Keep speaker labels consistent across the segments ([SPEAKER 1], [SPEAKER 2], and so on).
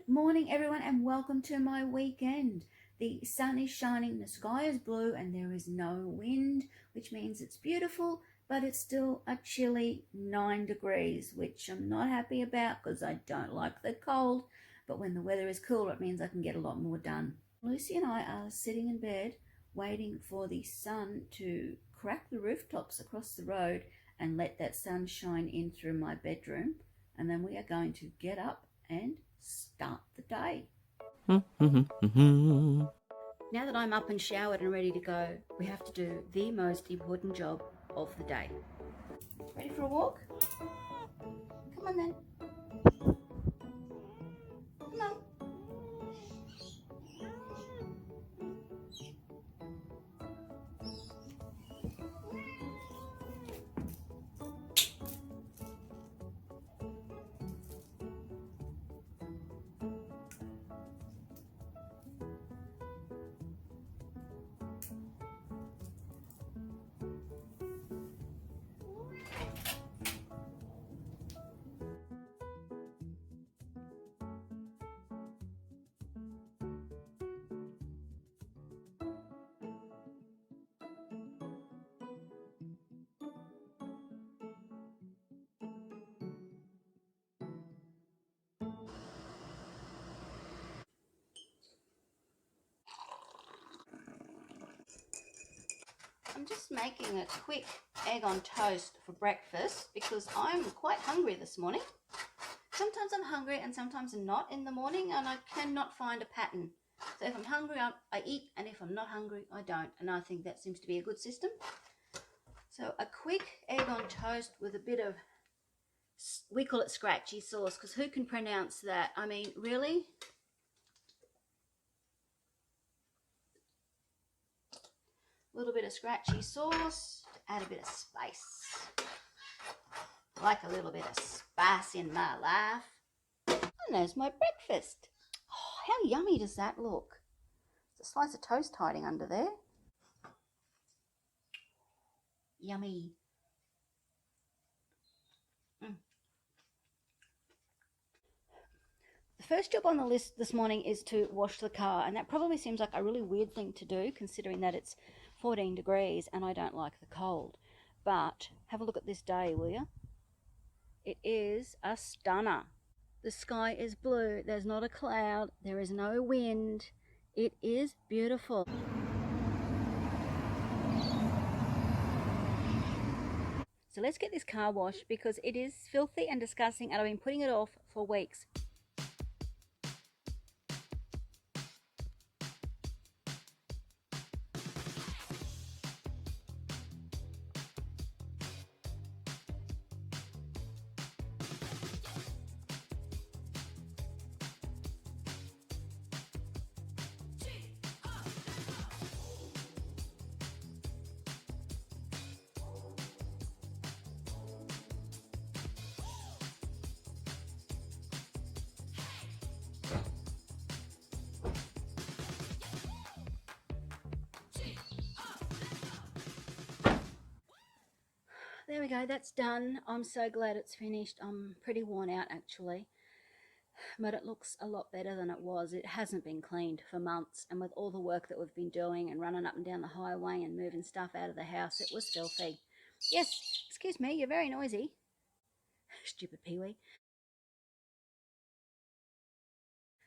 [SPEAKER 1] Morning everyone and welcome to my weekend. The sun is shining, the sky is blue and there is no wind, which means it's beautiful, but it's still a chilly 9 degrees, which I'm not happy about because I don't like the cold. But when the weather is cooler, it means I can get a lot more done. Lucy and I are sitting in bed waiting for the sun to crack the rooftops across the road and let that sun shine in through my bedroom. And then we are going to get up and start the day. Now that I'm up and showered and ready to go, we have to do the most important job of the day. Ready for a walk? Come on then. Come on. I'm just making a quick egg on toast for breakfast because I'm quite hungry this morning. Sometimes I'm hungry and sometimes I'm not in the morning, and I cannot find a pattern. So if I'm hungry, I eat, and if I'm not hungry, I don't. And I think that seems to be a good system. So a quick egg on toast with a bit of, we call it scratchy sauce, because who can pronounce that? I mean, really? A little bit of scratchy sauce to add a bit of spice. I like a little bit of spice in my life. And there's my breakfast. Oh, how yummy does that look? There's a slice of toast hiding under there. Yummy. The first job on the list this morning is to wash the car, and that probably seems like a really weird thing to do considering that it's 14 degrees and I don't like the cold. But have a look at this day, will you? It is a stunner. The sky is blue, there's not a cloud, there is no wind. It is beautiful. So let's get this car washed because it is filthy and disgusting and I've been putting it off for weeks. There we go, that's done. I'm so glad it's finished. I'm pretty worn out actually, but it looks a lot better than it was. It hasn't been cleaned for months, and with all the work that we've been doing and running up and down the highway and moving stuff out of the house, it was filthy. Yes, excuse me, you're very noisy. Stupid peewee.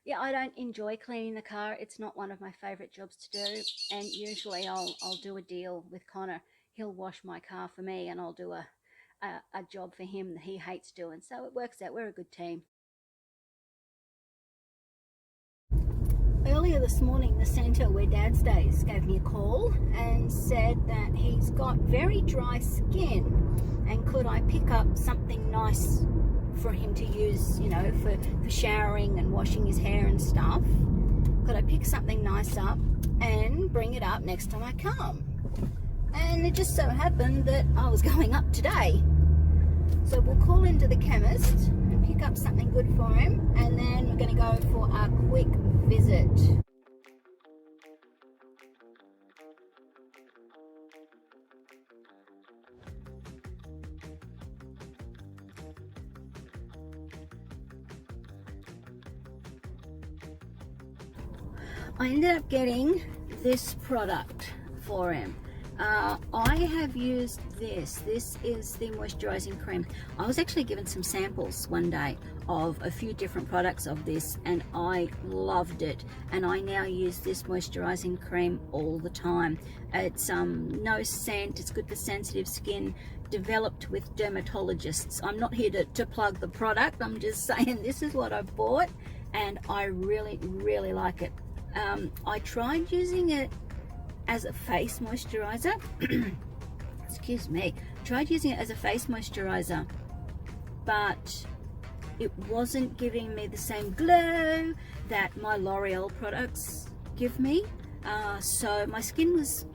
[SPEAKER 1] Yeah, I don't enjoy cleaning the car. It's not one of my favourite jobs to do, and usually I'll do a deal with Connor. He'll wash my car for me and I'll do a job for him that he hates doing. So it works out. We're a good team. Earlier this morning, the centre where Dad stays gave me a call and said that he's got very dry skin and could I pick up something nice for him to use, you know, for showering and washing his hair and stuff. Could I pick something nice up and bring it up next time I come? And it just so happened that I was going up today. So we'll call into the chemist and pick up something good for him, and then we're going to go for a quick visit. I ended up getting this product for him. I have used this. This is the moisturizing cream. I was actually given some samples one day of a few different products of this, and I loved it. And I now use this moisturizing cream all the time. It's no scent. It's good for sensitive skin. Developed with dermatologists. I'm not here to plug the product. I'm just saying this is what I bought, and I really, really like it. I tried using it as a face moisturizer. Excuse me. Tried using it as a face moisturizer, but it wasn't giving me the same glow that my L'Oreal products give me. So my skin was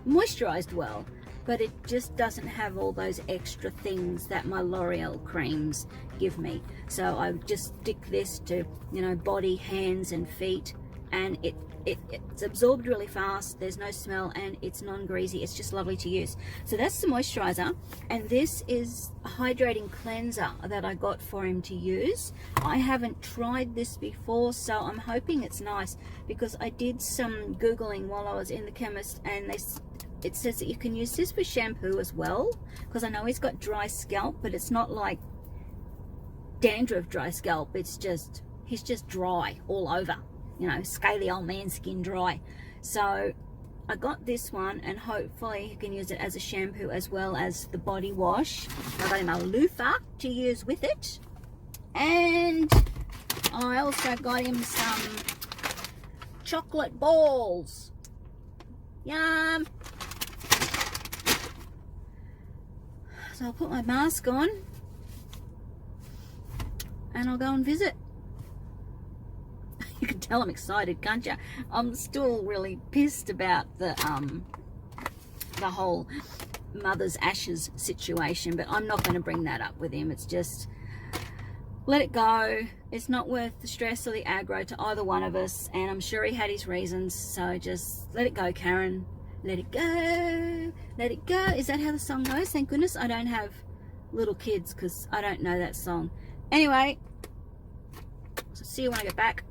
[SPEAKER 1] moisturized well, but it just doesn't have all those extra things that my L'Oreal creams give me. So I just stick this to, you know, body, hands and feet, and it's absorbed really fast. There's no smell, and it's non-greasy. It's just lovely to use. So that's the moisturizer, and this is a hydrating cleanser that I got for him to use. I haven't tried this before, so I'm hoping it's nice, because I did some Googling while I was in the chemist, and it says that you can use this for shampoo as well, because I know he's got dry scalp, but it's not like dandruff dry scalp. It's just, he's just dry all over, you know, scaly old man skin dry. So I got this one, and hopefully you can use it as a shampoo as well as the body wash. I got him a loofah to use with it, and I also got him some chocolate balls. Yum. So I'll put my mask on and I'll go and visit. You can tell I'm excited, can't you? I'm still really pissed about the whole mother's ashes situation, but I'm not going to bring that up with him. It's just, let it go. It's not worth the stress or the aggro to either one of us, and I'm sure he had his reasons, so just let it go, Karen. Let it go. Let it go. Is that how the song goes? Thank goodness I don't have little kids, because I don't know that song. Anyway, so see you when I get back.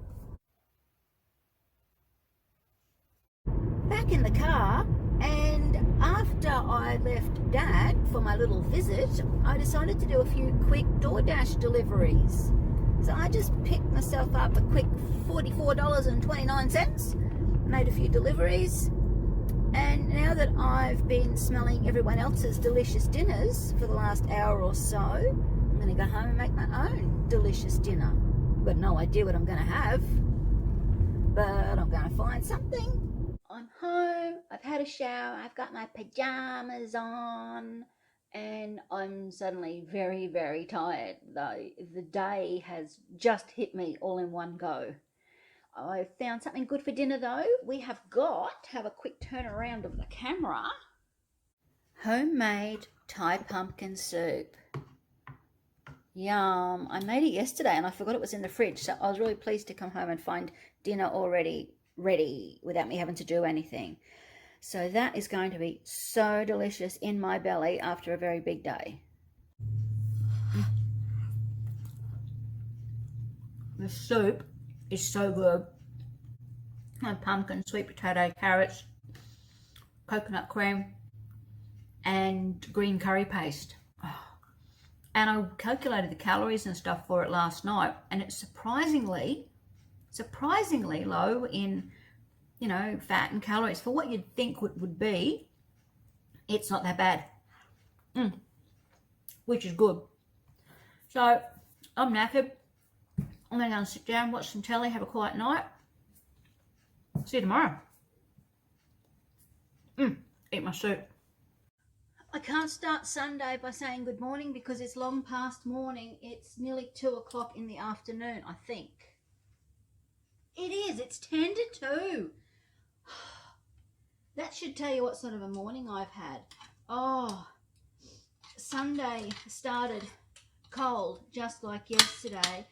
[SPEAKER 1] Back in the car, and after I left Dad for my little visit, I decided to do a few quick DoorDash deliveries. So I just picked myself up a quick $44.29, made a few deliveries, and now that I've been smelling everyone else's delicious dinners for the last hour or so, I'm going to go home and make my own delicious dinner. I've got no idea what I'm going to have, but I'm going to find something. I'm home, I've had a shower, I've got my pajamas on, and I'm suddenly very, very tired, though the day has just hit me all in one go. I found something good for dinner though. We have got, have a quick turn around of the camera, homemade Thai pumpkin soup. Yum. I made it yesterday and I forgot it was in the fridge, so I was really pleased to come home and find dinner already ready without me having to do anything. So that is going to be so delicious in my belly after a very big day. The soup is so good. My pumpkin, sweet potato, carrots, coconut cream, and green curry paste. Oh. And I calculated the calories and stuff for it last night, and it's surprisingly low in, you know, fat and calories. For what you'd think would be, it's not that bad, which is good. So I'm knackered. I'm going to go and sit down, watch some telly, have a quiet night. See you tomorrow. Eat my soup. I can't start Sunday by saying good morning because it's long past morning. It's nearly 2 o'clock in the afternoon, I think. It is. It's 10 to 2. That should tell you what sort of a morning I've had. Oh, Sunday started cold, just like yesterday.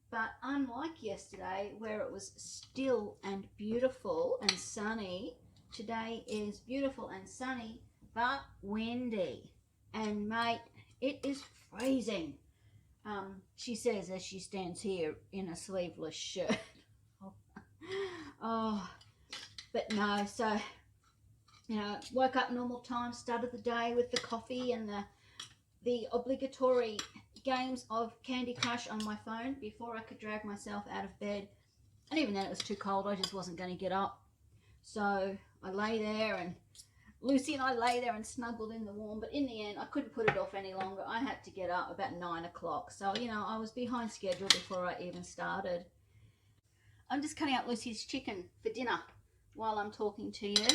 [SPEAKER 1] But unlike yesterday, where it was still and beautiful and sunny, today is beautiful and sunny, but windy. And mate, it is freezing. She says as she stands here in a sleeveless shirt. Oh, but no, so, you know, woke up normal time, started the day with the coffee and the obligatory games of Candy Crush on my phone before I could drag myself out of bed. And even then it was too cold, I just wasn't going to get up. So I lay there, and Lucy and I lay there and snuggled in the warm, but in the end I couldn't put it off any longer. I had to get up about 9 o'clock. So, you know, I was behind schedule before I even started. I'm just cutting up Lucy's chicken for dinner while I'm talking to you.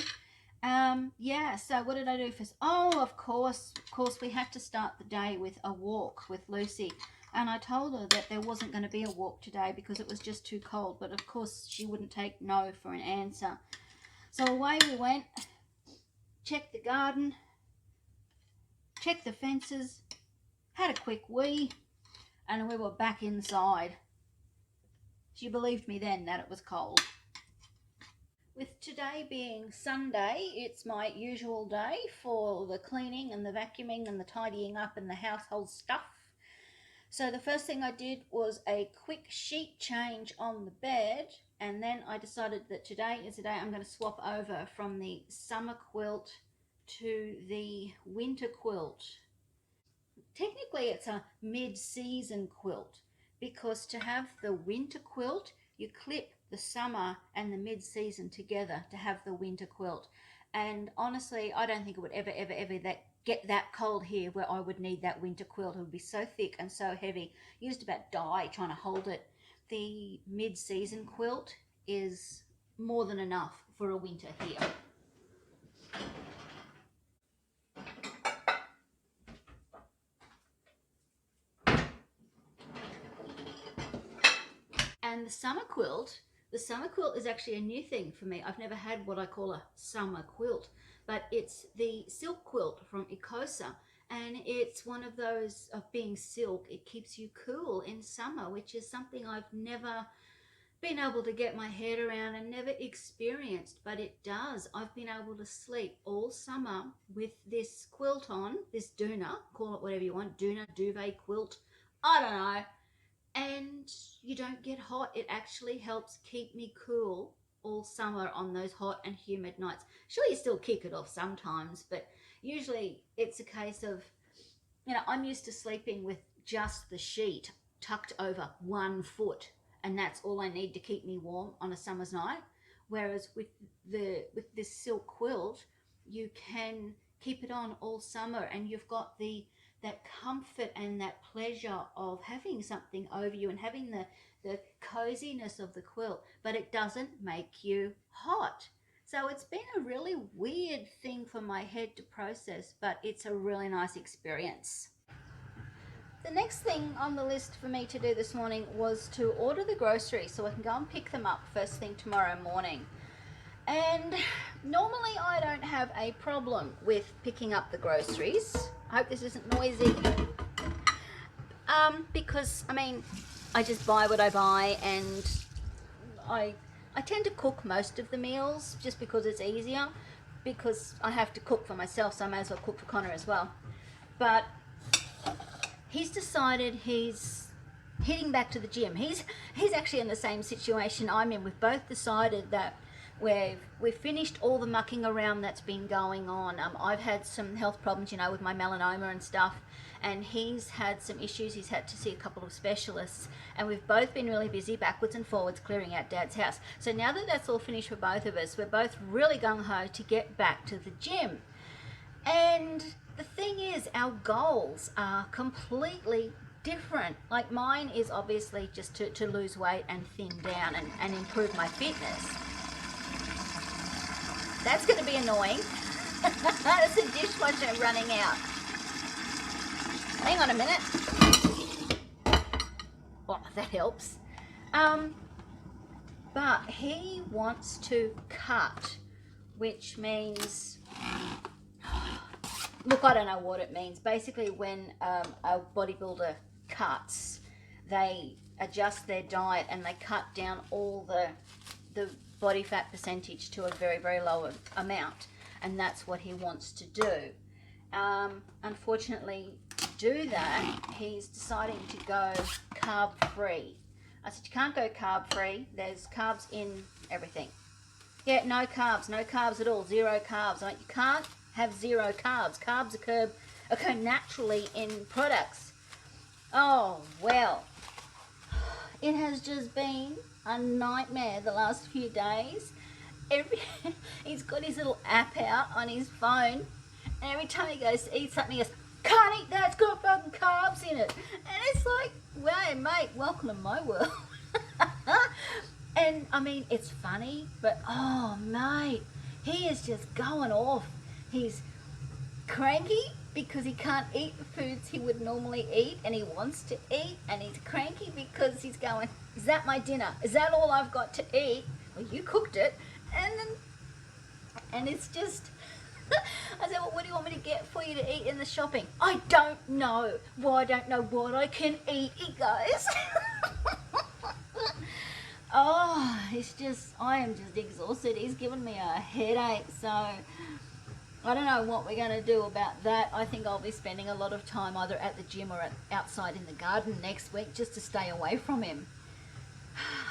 [SPEAKER 1] Yeah, so what did I do first? Oh, of course, we had to start the day with a walk with Lucy. And I told her that there wasn't going to be a walk today because it was just too cold. But of course, she wouldn't take no for an answer. So away we went, checked the garden, checked the fences, had a quick wee, and we were back inside. She believed me then that it was cold. With today being Sunday, it's my usual day for the cleaning and the vacuuming and the tidying up and the household stuff. So the first thing I did was a quick sheet change on the bed, and then I decided that today is the day I'm going to swap over from the summer quilt to the winter quilt. Technically it's a mid-season quilt, because to have the winter quilt you clip the summer and the mid-season together to have the winter quilt. And honestly, I don't think it would ever get that cold here where I would need that winter quilt. It would be so thick and so heavy. You just about die trying to hold it. The mid-season quilt is more than enough for a winter here. And the summer quilt is actually a new thing for me. I've never had what I call a summer quilt, but it's the silk quilt from Ecosa. And it's one of those of being silk, it keeps you cool in summer, which is something I've never been able to get my head around and never experienced, but it does. I've been able to sleep all summer with this quilt on, this doona, call it whatever you want, doona, duvet, quilt, I don't know. And you don't get hot. It actually helps keep me cool all summer on those hot and humid nights. Sure, you still kick it off sometimes, but usually it's a case of, you know, I'm used to sleeping with just the sheet tucked over 1 foot, and that's all I need to keep me warm on a summer's night. Whereas with this silk quilt, you can keep it on all summer, and you've got that comfort and that pleasure of having something over you and having the coziness of the quilt, but it doesn't make you hot. So it's been a really weird thing for my head to process, but it's a really nice experience. The next thing on the list for me to do this morning was to order the groceries so I can go and pick them up first thing tomorrow morning. And normally I don't have a problem with picking up the groceries. I hope this isn't noisy. Because, I mean, I just buy what I buy, and I tend to cook most of the meals just because it's easier, because I have to cook for myself, so I may as well cook for Connor as well. But he's decided he's heading back to the gym. He's actually in the same situation I'm in. We've both decided that we've finished all the mucking around that's been going on. I've had some health problems, you know, with my melanoma and stuff, and he's had some issues. He's had to see a couple of specialists, and we've both been really busy backwards and forwards clearing out Dad's house. So now that that's all finished for both of us, we're both really gung-ho to get back to the gym. And the thing is, our goals are completely different. Like, mine is obviously just to lose weight and thin down and improve my fitness. That's going to be annoying. It's a dishwasher running out. Hang on a minute. Oh, that helps. But he wants to cut, which means, look, I don't know what it means. Basically, when a bodybuilder cuts, they adjust their diet and they cut down all the body fat percentage to a very, very low amount, and that's what he wants to do. Unfortunately, to do that, he's deciding to go carb free. I said, you can't go carb free. There's carbs in everything. Yeah, no carbs at all, 0 carbs. Like, you can't have 0 carbs. Carbs occur naturally in products. Oh, well, it has just been a nightmare the last few days. He's got his little app out on his phone, and every time he goes to eat something, he goes, "Can't eat that, it's got fucking carbs in it." And it's like, well, mate, welcome to my world. And I mean, it's funny, but oh, mate, he is just going off. He's cranky because he can't eat the foods he would normally eat, and he wants to eat, and he's cranky because he's going, "Is that my dinner? Is that all I've got to eat? Well, you cooked it." And it's just, I said, "Well, what do you want me to get for you to eat in the shopping?" "I don't know." "Well, I don't know what I can eat," he goes. Oh, I am just exhausted. He's given me a headache, so I don't know what we're going to do about that. I think I'll be spending a lot of time either at the gym or outside in the garden next week just to stay away from him.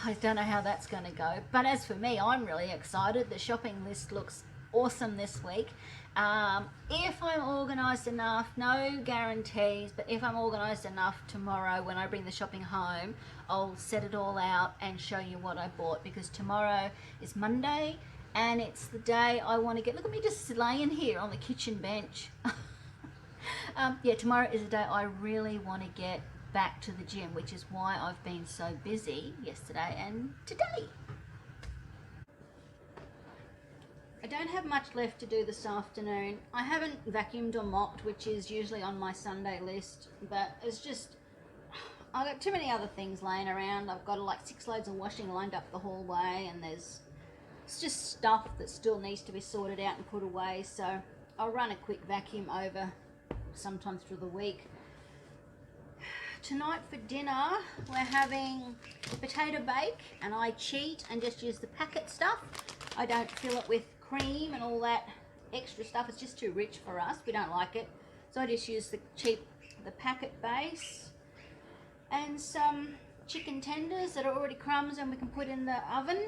[SPEAKER 1] I don't know how that's going to go. But as for me, I'm really excited. The shopping list looks awesome this week. If I'm organised enough, no guarantees, but if I'm organised enough tomorrow when I bring the shopping home, I'll set it all out and show you what I bought, because tomorrow is Monday and it's the day I want to get, look at me just laying here on the kitchen bench. Yeah, tomorrow is the day I really want to get back to the gym, which is why I've been so busy yesterday and today. I don't have much left to do this afternoon. I haven't vacuumed or mopped, which is usually on my Sunday list, but it's just, I've got too many other things laying around. I've got like 6 loads of washing lined up the hallway, and it's just stuff that still needs to be sorted out and put away, so I'll run a quick vacuum over sometime through the week. Tonight for dinner, we're having potato bake, and I cheat and just use the packet stuff. I don't fill it with cream and all that extra stuff. It's just too rich for us. We don't like it. So I just use the packet base, and some chicken tenders that are already crumbs and we can put in the oven.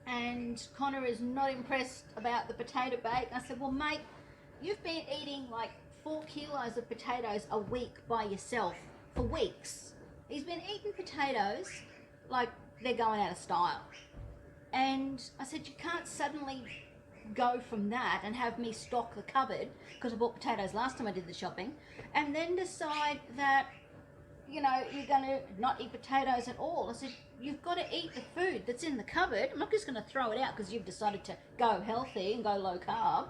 [SPEAKER 1] And Connor is not impressed about the potato bake. I said, "Well, mate, you've been eating like 4 kilos of potatoes a week by yourself for weeks." He's been eating potatoes like they're going out of style. And I said, "You can't suddenly go from that and have me stock the cupboard," because I bought potatoes last time I did the shopping, and then decide that, you know, you're going to not eat potatoes at all. I said, "You've got to eat the food that's in the cupboard. I'm not just going to throw it out because you've decided to go healthy and go low carb."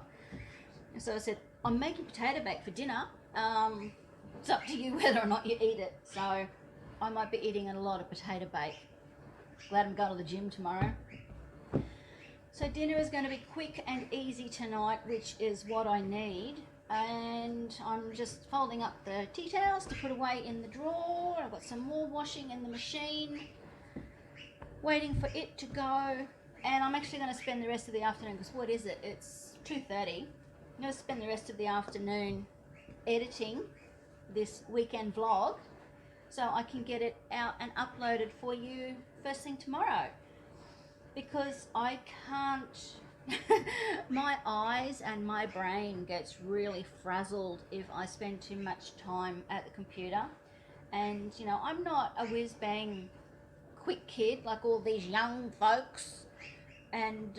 [SPEAKER 1] And so I said, "I'm making potato bake for dinner. It's up to you whether or not you eat it." So I might be eating a lot of potato bake. Glad I'm going to the gym tomorrow. So dinner is going to be quick and easy tonight, which is what I need. And I'm just folding up the tea towels to put away in the drawer. I've got some more washing in the machine, waiting for it to go. And I'm actually going to spend the rest of the afternoon, because what is it? It's 2:30. I'm going to spend the rest of the afternoon editing this weekend vlog so I can get it out and uploaded for you first thing tomorrow. Because I can't, my eyes and my brain gets really frazzled if I spend too much time at the computer. And you know, I'm not a whiz bang quick kid like all these young folks, and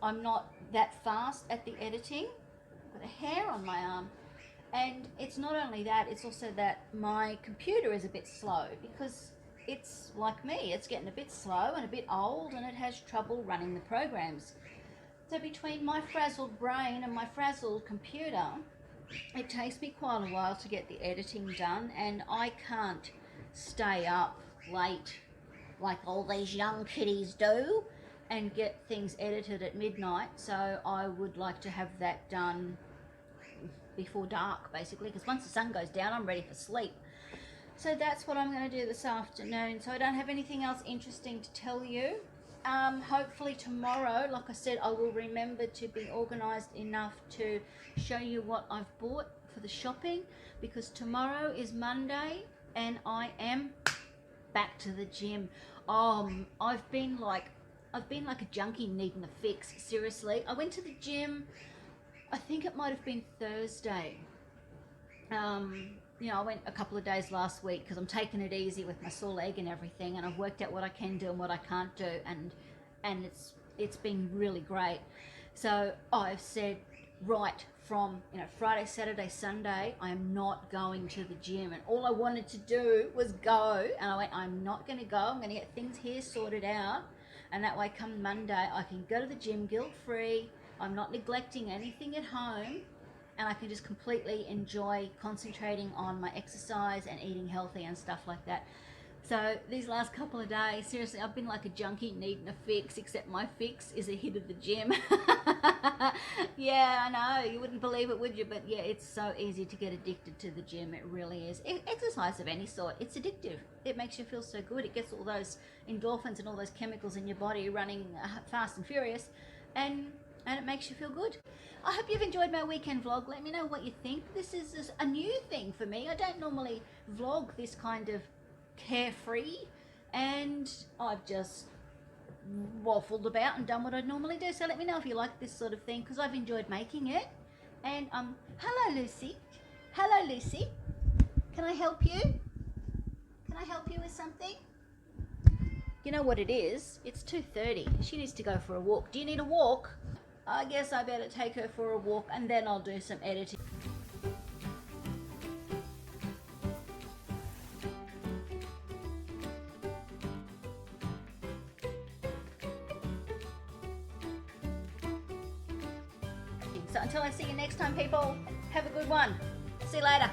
[SPEAKER 1] I'm not that fast at the editing. I've got a hair on my arm. And it's not only that, it's also that my computer is a bit slow, because it's like me, it's getting a bit slow and a bit old, and it has trouble running the programs. So between my frazzled brain and my frazzled computer, it takes me quite a while to get the editing done, and I can't stay up late like all these young kiddies do and get things edited at midnight. So I would like to have that done before dark, basically, because once the sun goes down, I'm ready for sleep. So that's what I'm going to do this afternoon. So I don't have anything else interesting to tell you. Hopefully tomorrow, like I said, I will remember to be organised enough to show you what I've bought for the shopping, because tomorrow is Monday and I am back to the gym. I've been like I've been like a junkie needing a fix, seriously. I went to the gym, I think it might have been Thursday. You know, I went a couple of days last week because I'm taking it easy with my sore leg and everything, and I've worked out what I can do and what I can't do, and it's been really great. So I've said, right from, you know, Friday, Saturday, Sunday, I'm not going to the gym, and all I wanted to do was go, and I went, I'm not going to go, I'm going to get things here sorted out, and that way come Monday I can go to the gym guilt free. I'm not neglecting anything at home, and I can just completely enjoy concentrating on my exercise and eating healthy and stuff like that. So these last couple of days, seriously, I've been like a junkie needing a fix, except my fix is a hit of the gym. Yeah, I know, you wouldn't believe it, would you? But yeah, it's so easy to get addicted to the gym. It really is. Exercise of any sort, it's addictive. It makes you feel so good. It gets all those endorphins and all those chemicals in your body running fast and furious, and it makes you feel good. I hope you've enjoyed my weekend vlog. Let me know what you think. This is a new thing for me. I don't normally vlog this kind of carefree, and I've just waffled about and done what I'd normally do. So let me know if you like this sort of thing, because I've enjoyed making it. And hello Lucy. Hello Lucy. Can I help you? Can I help you with something? You know what it is? It's 2:30. She needs to go for a walk. Do you need a walk? I guess I better take her for a walk, and then I'll do some editing. So until I see you next time, people, have a good one. See you later.